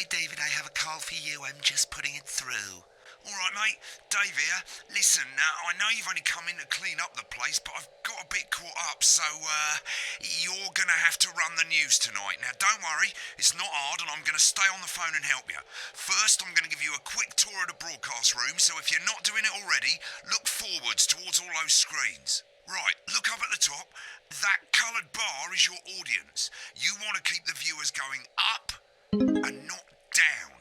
David, I have a call for you. I'm just putting it through. All right, mate. Dave here. Listen, I know you've only come in to clean up the place, but I've got a bit caught up, so you're going to have to run the news tonight. Now, don't worry. It's not hard, and I'm going to stay on the phone and help you. First, I'm going to give you a quick tour of the broadcast room, so if you're not doing it already, look forwards towards all those screens. Right, look up at the top. That coloured bar is your audience. You want to keep the viewers going up and not down.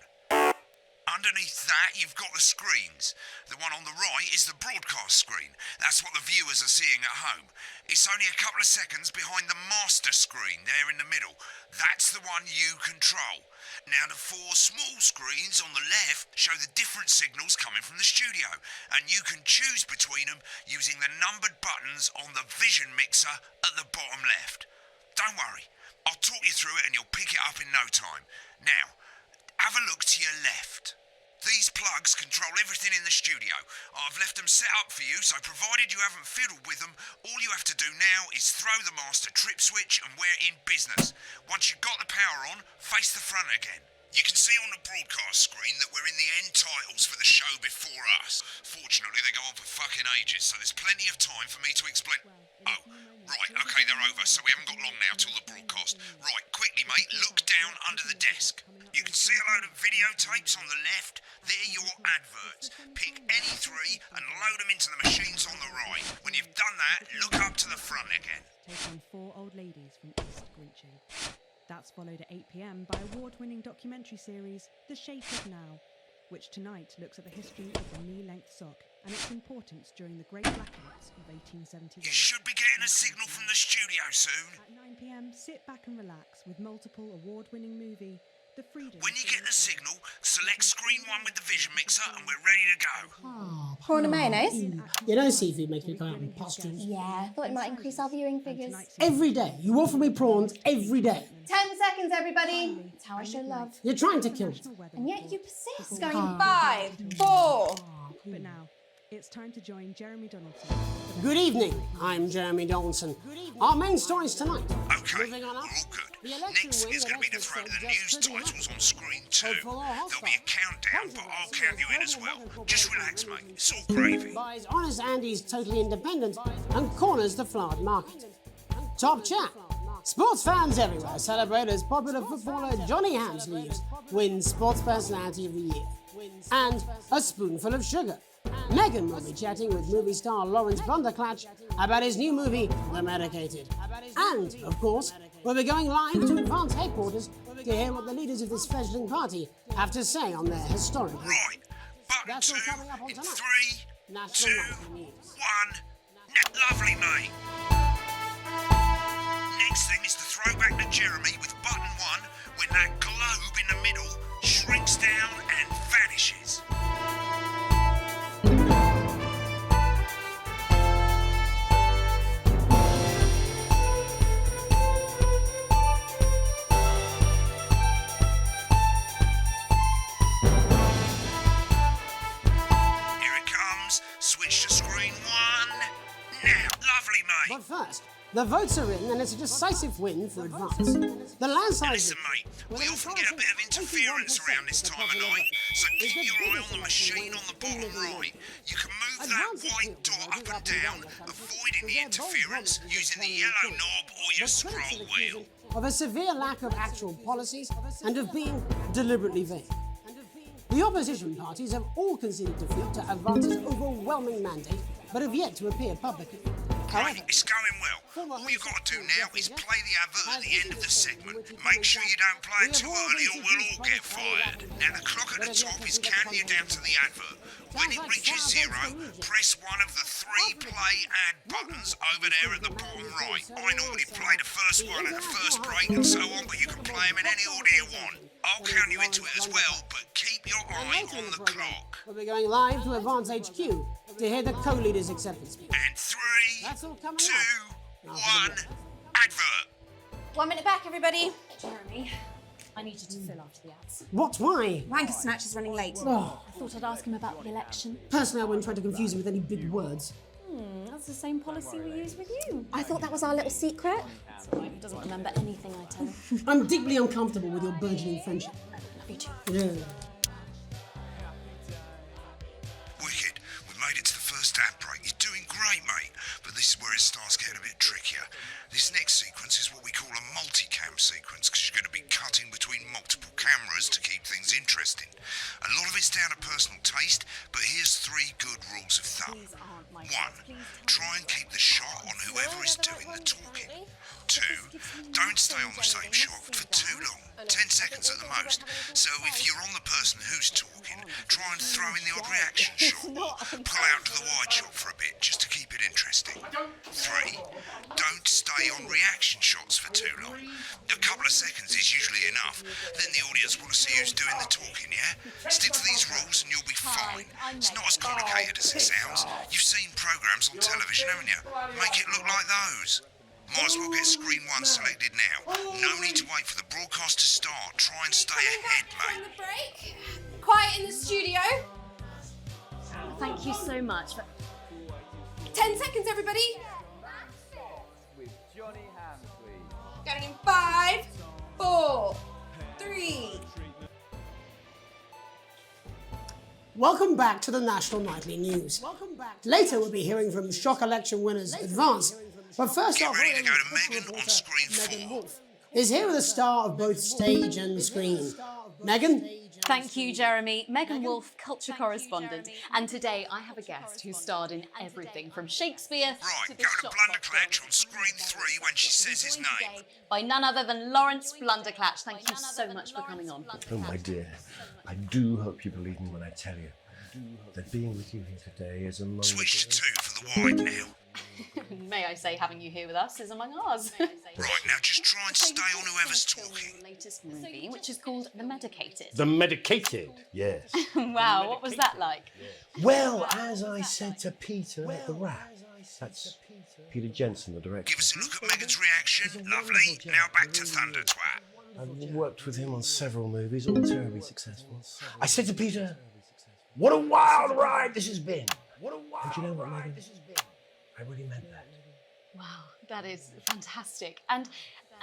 Underneath that, you've got the screens. The one on the right is the broadcast screen. That's what the viewers are seeing at home. It's only a couple of seconds behind the master screen there in the middle. That's the one you control. Now, the four small screens on the left show the different signals coming from the studio, and you can choose between them using the numbered buttons on the vision mixer at the bottom left. Don't worry, I'll talk you through it and you'll pick it up in no time. Now, have a look to your left. These plugs control everything in the studio. I've left them set up for you, so provided you haven't fiddled with them, all you have to do now is throw the master trip switch and we're in business. Once you've got the power on, face the front again. You can see on the broadcast screen that we're in the end titles for the show before us. Fortunately, they go on for fucking ages, so there's plenty of time for me to explain... Oh, right, okay, they're over, so we haven't got long now till the broadcast. Right, quickly, mate, look down under the desk. You can see a load of videotapes on the left. They're your adverts. Pick any three and load them into the machines on the right. When you've done that, look up to the front again. Take on four old ladies from East Grinching. That's followed at 8 p.m. by award-winning documentary series The Shape of Now, which tonight looks at the history of the knee-length sock and its importance during the Great Blackouts of 1871. You should be getting a signal from the studio soon. At 9 p.m, sit back and relax with multiple award-winning movie The Freedom. When you get the signal, select screen 1 with the vision mixer and we're ready to go. Oh, prawn and mayonnaise? You know seafood makes me go out in pustules. Yeah, I thought it might increase our viewing figures. Every day. You offer me prawns every day. 10 seconds, everybody. That's how I show love. You're trying to kill me. And yet you persist. Going in 5, 4. But now, it's time to join Jeremy Donaldson. Good evening. I'm Jeremy Donaldson. Our main stories tonight. Okay, Moving on we're up. all good. The election Next win is going to be the that throw to the experts news say just titles on screen 2. Hopeful or There'll hostile. be a countdown, but I'll count you in as well. Just relax, mate. It's all gravy. Buys Honest Andy's Totally Independent and corners the flowered market. Top chat. Sports fans everywhere celebrate as popular footballer Johnny Hamsleeves wins Sports Personality of the Year. And a spoonful of sugar. Meghan will be chatting with movie star Lawrence Blunderclatch about his new movie, The Medicated. And, of course, we'll be going live to Advance headquarters to hear what the leaders of this fledgling party have to say on their historic... Right, button That's 2 all coming up on in tonight. 3, National 2, Nightly News. 1. Lovely, mate. Next thing is to throw back to Jeremy with button 1 when that globe in the middle shrinks down and vanishes. Here it comes. Switch to screen 1. Now, lovely, mate. But first, the votes are in and it's a decisive win for Advance. The landslide... Listen, mate, we often get a bit of interference around this time of night, so keep your eye on the machine on the bottom right. You can move that white dot up and down, avoiding the interference using the yellow knob or your scroll wheel. of a severe lack of actual policies and of being deliberately vague. The opposition parties have all conceded defeat to Advance's overwhelming mandate, but have yet to appear publicly. Right, it's going well. All you've got to do now is play the advert at the end of the segment. Make sure you don't play it too early or we'll all get fired. Now the clock at the top is counting you down to the advert. When it reaches 0, press one of the 3 play ad buttons over there at the bottom right. I normally play the first one at the first break and so on, but you can play them in any order you want. I'll count you into it as well, but keep your eye on the clock. We'll be going live to Advance HQ to hear the co-leader's acceptance speech. And 3, That's all coming 2, up. 1, advert. 1 minute back, everybody. Jeremy, I need you to fill after the ads. What? Why? Wanker Snatch is running late. Oh, I thought I'd ask him about the election. personally, I wouldn't try to confuse him with any big words. That's the same policy we use with you. I thought that was our little secret. That's right, he doesn't remember anything I tell him. I'm deeply uncomfortable with your burgeoning friendship. You too. Yeah. Wicked. We've made it to the first ad break. You're doing great, mate. But this is where it starts getting a bit trickier. This next sequence is what we call a multicam sequence, because you're going to be cutting between multiple cameras to keep things interesting. A lot of it's down to personal taste, but here's 3 good rules of thumb. 1. Try and keep the shot on whoever is doing the talking. 2. Don't stay on the same shot for too long, 10 seconds at the most. So if you're on the person who's talking, try and throw in the odd reaction shot, or pull out to the wide shot for a bit, just to keep it interesting. 3. Don't stay on reaction shots for too long. A couple of seconds is usually enough. Then the audience want to see who's doing the talking, yeah? Stick to these rules and you'll be fine. It's not as complicated as it sounds. You've seen programmes on television, haven't you? Make it look like those. Might as well get screen 1 selected now. No need to wait for the broadcast to start. Try and stay ahead, On mate. the break. Quiet in the studio. Thank you so much. 10 seconds, everybody. Going in 5, 4, 3. Welcome back to the National Nightly News. Later, we'll be hearing from shock election winners Advance. But first Get off, ready to go to cultural Megan on reporter screen Megan 4. Wolf is here with a star of both stage and screen. Megan? Thank you, Jeremy. Megan Wolf, culture correspondent. And today I have a guest who starred in everything from Shakespeare to Right, the go to shop Blunderclatch box on screen 3 when she says his joined name. today by none other than Lawrence Blunderclatch. Thank you so much for coming on. Oh, my dear, I do hope you believe me when I tell you that being with you here today is a moment. Switch to 2 for the wide now. May I say, having you here with us is among ours. Right, now just try and stay on whoever's talking. The latest movie, which is called The Medicated. The medicated, yes. Wow, what was that like? Well, as I said to Peter at the Rat, that's Peter Jensen, the director. Give us a look at Megan's reaction. Lovely. Now back to Thunder Twat. I've worked with him on several movies, all terribly successful. I said to Peter, what a wild ride this has been. And you know what, Megan? I really meant that. Wow, that is fantastic. And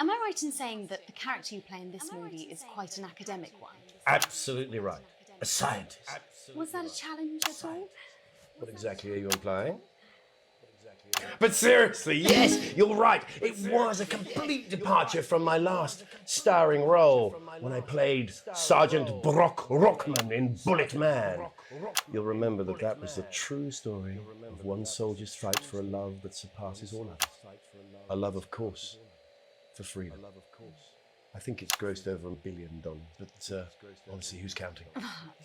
am I right in saying that the character you play in this movie is quite an academic one? Absolutely right. A scientist. Was that a challenge at all? What exactly are you implying? But seriously, yes, you're right. It was a complete departure from my last starring role when I played Sergeant Brock Rockman in Bullet Man. You'll remember that that was the true story of one soldier's fight for a love that surpasses all others. A love, of course, for freedom. I think it's grossed over $1 billion, but honestly, who's counting?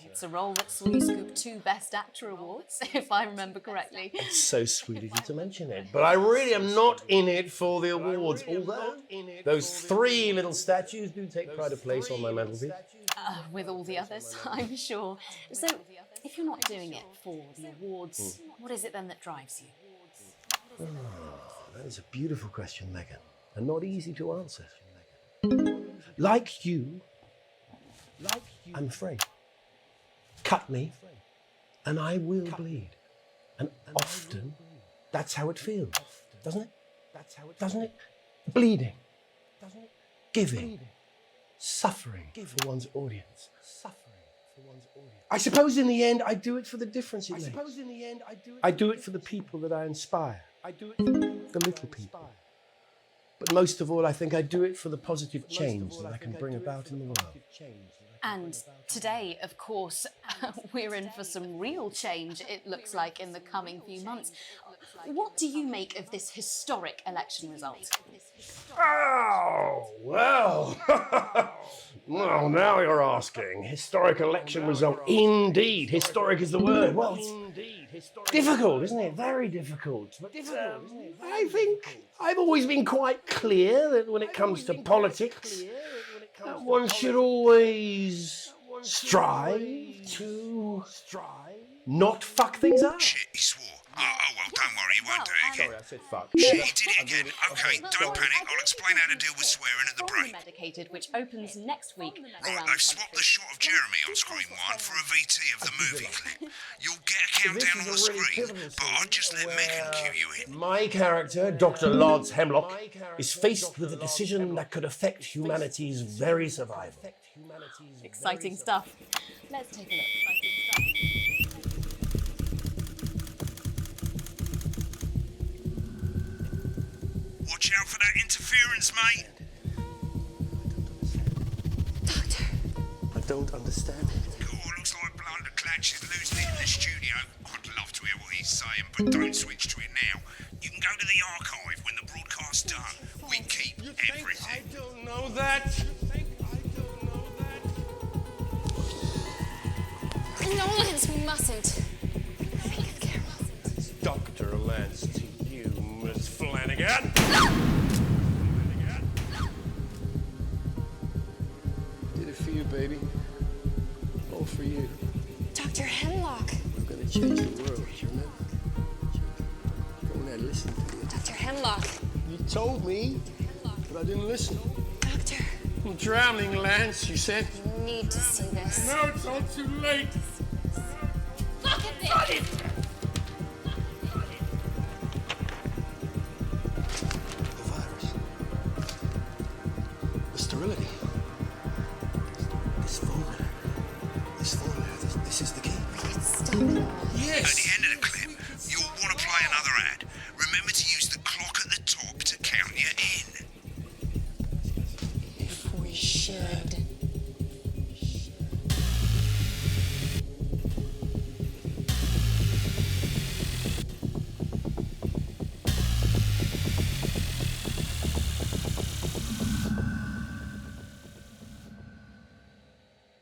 It's a role that saw you scoop 2 Best Actor awards, if I remember correctly. It's so sweet of you to mention it, but I really am not in it for the awards, although those 3 little statues do take pride of place on my mantelpiece. With all the others, I'm sure. So, if you're not doing it for the awards, what is it then that drives you? That is a beautiful question, Megan, and not easy to answer. Like you, I'm afraid. Cut me, and I will bleed. And often, that's how it feels, doesn't it? Doesn't it? Bleeding, giving, suffering for one's audience. I suppose in the end, I do it for the difference it makes. I do it for the people that I inspire. The little people. But most of all, I think I do it for the positive change that I can bring about in the world. And today, of course, we're in for some real change, it looks like, in the coming few months. What do you make of this historic election result? Oh, well. Well, now you're asking. Historic election result. Indeed. Historic is the word. Well, it's difficult, isn't it? Very difficult. But I think I've always been quite clear that when it comes to politics, one should always strive to not fuck things up. Shit, he swore. Oh, well, don't worry, he won't do it again. Sorry, I said fuck. Shit, he did it again. Okay, don't panic. I'll explain how to deal with swearing at the break. Medicated, which opens next week Right, around they've swapped the shot of Jeremy on screen 1 for a VT of the movie clip. You'll get a countdown on the screen, but I'll just let Megan cue you in. My character, Dr. Lance Hemlock, is faced with a decision that could affect humanity's very survival. Exciting stuff. Let's take a look. Watch out for that interference, mate. Doctor. I don't understand. Cool, looks like Blunderclatch is losing it in the studio. I'd love to hear what he's saying, but don't switch to it now. You can go to the archive when the broadcast's done. We keep everything. I don't know that. No, Lance, we mustn't. Dr. Lance to you, Miss Flanagan. Did it for you, baby. All for you. Dr. Hemlock. I'm gonna change the world, you remember? Go ahead, listen to you. Dr. Hemlock. You told me, but I didn't listen. Doctor. I'm drowning, Lance, you said. You need to see this. No, it's all too late. Look at this! The virus. The sterility. This formula. This is the key. Stop it. At Yes! the end of the clip, you'll want to play another ad. Remember to use the clock at the top to count you in. If we should.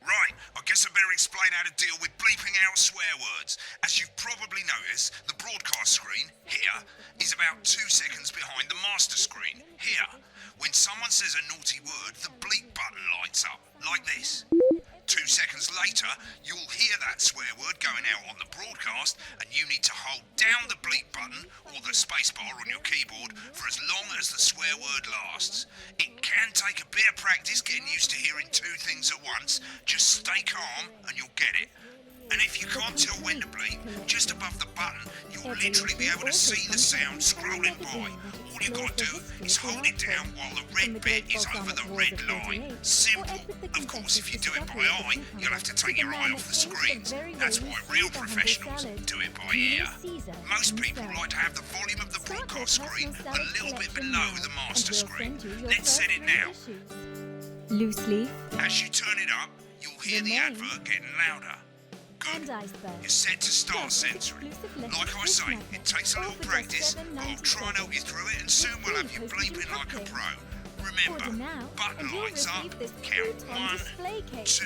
Right, I guess I better explain how to deal with bleeping out swear words. As you've probably noticed, the broadcast screen, here, is about 2 seconds behind the master screen, here. When someone says a naughty word, the bleep button lights up, like this. 2 seconds later, you'll hear that swear word going out on the broadcast, and you need to hold down the bleep button or the spacebar on your keyboard for as long as the swear word lasts. It can take a bit of practice getting used to hearing 2 things at once. Just stay calm and you'll get it. And if you can't tell when to bleep, just above the button, you'll literally be able to see the sound scrolling by. All you gotta do is hold it down while the red bit is over the red line. Simple. Of course, if you do it by eye, you'll have to take your eye off the screens. That's why real professionals do it by ear. Most people like to have the volume of the broadcast screen a little bit below the master screen. Let's set it now. Loose leaf As you turn it up, you'll hear the advert getting louder. and iceberg. You're set to start censoring. Like I say, it takes a little practice, but I'll try and help you through it, and soon we'll have you bleeping like a pro. Remember, button lights up, count 1, 2,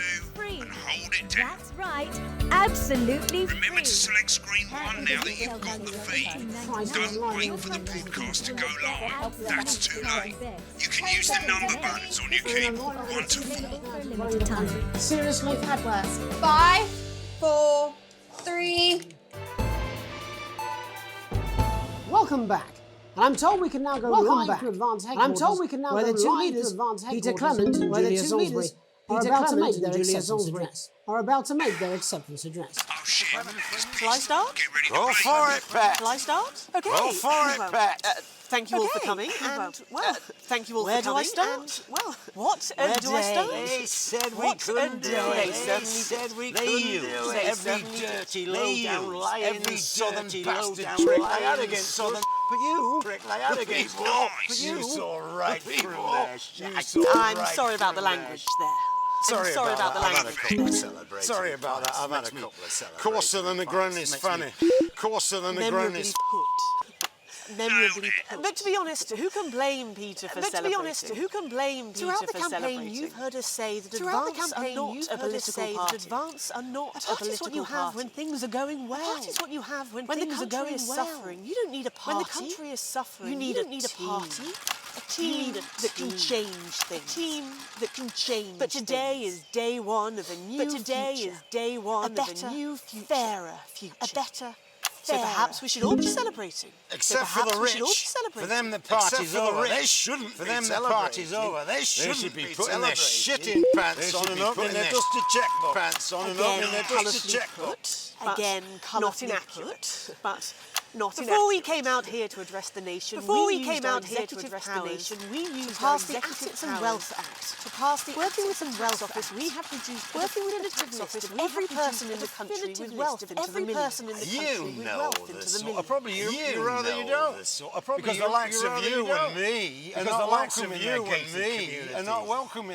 and hold it down. That's right, absolutely Remember free. to select screen 1 now that you've got the feed. Don't wait for the broadcast to go live. That's too late. You can use the number buttons on your keyboard, 1 to 4. Seriously? That works. 5, 4, 3. Welcome back. And I'm told we can now go live to advance headquarters. I'm told we can now where the two leaders, Peter Clement and Julia Salisbury, are about to make their acceptance address. Oh shit, Shall I start? get ready to Go bleep. for it, Pat. Shall I start? Okay. Go for it, Well, Pat. Thank you all for Okay. coming. And, well, thank you all where for do I coming. start? And, well, what a Where do I day. start? They said we What a couldn't do day. it. They They certainly said we They couldn't used. do it. They Every certainly dirty, did. low-down, They lying, every southern dirty, bastard low-down, prick lying, lay out against southern. But you, prick lay out against people. But you saw right through their shit. I'm sorry about the language there. Sorry about the that. I've had a language. couple of celebrations. Sorry about that. I've had a couple of celebrations. Coarser than the grown is funny. Coarser than the grown Memorably is. put. Memorably put. But to be honest, who can blame Peter for celebrating? Throughout the campaign, celebrating? you've heard us say that Throughout the advance campaign, are not you've a heard us political say party. that advance are not a Party political is what you have when things are going well. Party is what you have when the things are country going is well. suffering, you don't need a party. When the country is suffering, you need you a don't need a team. party. A team that can team. change things. A team that can change. But today things. is day one of a new But today future. is day one a better, of a new future. fairer future. A better, So perhaps we should all be celebrating. Except for the rich. For them the party's over. They shouldn't For them the party's over. They shouldn't be putting their shitting pants on and opening their dusty checkbook. Pants on and opening their dusty checkbook. Again, colourfully put, but not Before we came out here to address the nation, we used the Assets and Wealth Act. To pass the Working with some Wealth Office, we have produced working within a tax office of every person in the country with wealth into the millions. You know this sort of probably you rather you don't. Because the likes of you and me are not welcome in their gated community.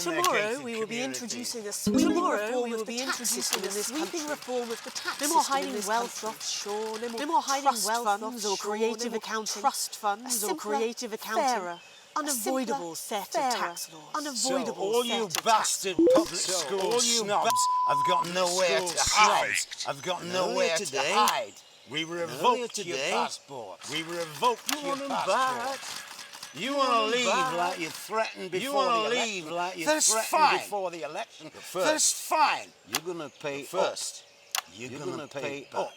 Tomorrow we will be introducing a sweeping reform of the tax system in this country. No more hiding wealth offshore. No more hiding wealth funds or creative accounting. Trust funds or creative accounting. Unavoidable set of tax laws. Unavoidable so all you bastard public school snobs have got nowhere to hide. I've got nowhere to hide. We revoked your passport. We revoked your passport. You want to leave like you threatened before the election. That's fine. Before the election. That's fine. You're going to pay first. You're going to pay up.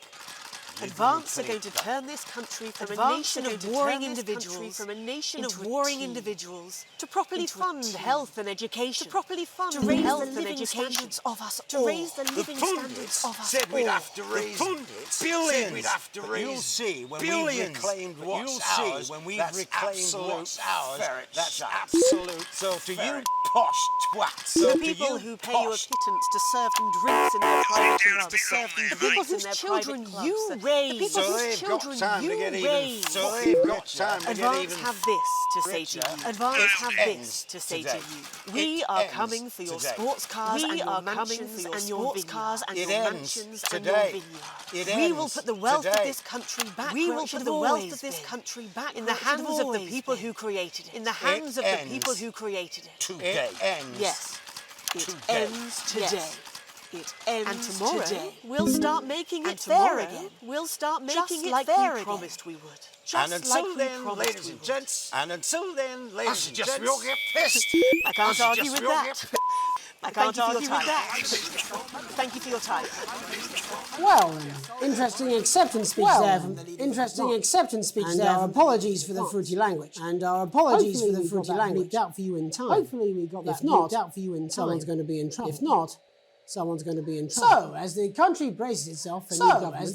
Advance are going to turn this country from a nation of warring individuals to properly fund health and education. To properly fund health and living standards of us all. To raise the living standards of us all. Said we'd have to raise billions. We'd have to raise. You'll see when we've reclaimed what's ours. When we've reclaimed what's ours. That's absolute. So to you posh twats. The people who pay your pittance to serve them drinks in their private clubs. The people whose children you raise. The people whose children you raise. Advance have this to say to you. Advance have this to say to you. We are coming for your sports cars and your mansions and your vineyards. We will put the wealth of this country back. We will put the wealth of this country back in the hands of the people who created it. In the hands of the people who created it. Today. Yes. It ends today. It ends and tomorrow today. We'll start making it fair again. We'll start making it fair again. Promised we would. And until then, ladies and gents, ladies and gents, we all get pissed. I can't argue with that. I can't argue with that. Thank you for your time. Well, interesting acceptance speech there. Interesting acceptance speech there. And our apologies for the fruity language. And our apologies for the fruity language. Out for you in time. Hopefully we got that bleeped out for you in time. Someone's going to be in trouble. If not, someone's going to be in trouble. So, as the country braces itself for new government,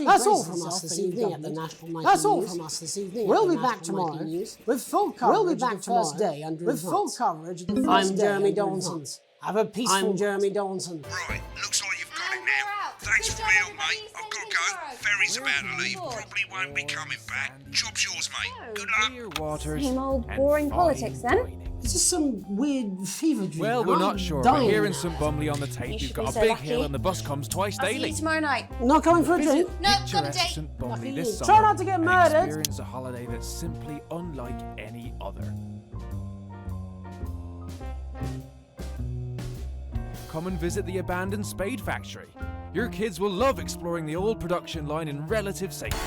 that's all from us this evening at the National Nightly News. That's all from us this evening. We'll be back tomorrow with full coverage of the first day under Advance. With full coverage of the first day. I'm Jeremy Donaldson. Have a peaceful. I'm Jeremy Donaldson. Right, looks like you've got it now. Thanks for the help, mate. I've got to go. Ferry's about to leave. Probably won't be coming back. Job's yours, mate. Good luck. Same old boring politics then. It's just some weird fever dream. Well, we're not sure. We're hearing some bumbly on the tape. You've got a big hill and the bus comes twice daily. See you tomorrow night. Not coming for a drink? No, got a date. St. Bumley this Try summer. not to get murdered. Experience a holiday that's simply unlike any other. Come and visit the abandoned Spade Factory. Your kids will love exploring the old production line in relative safety.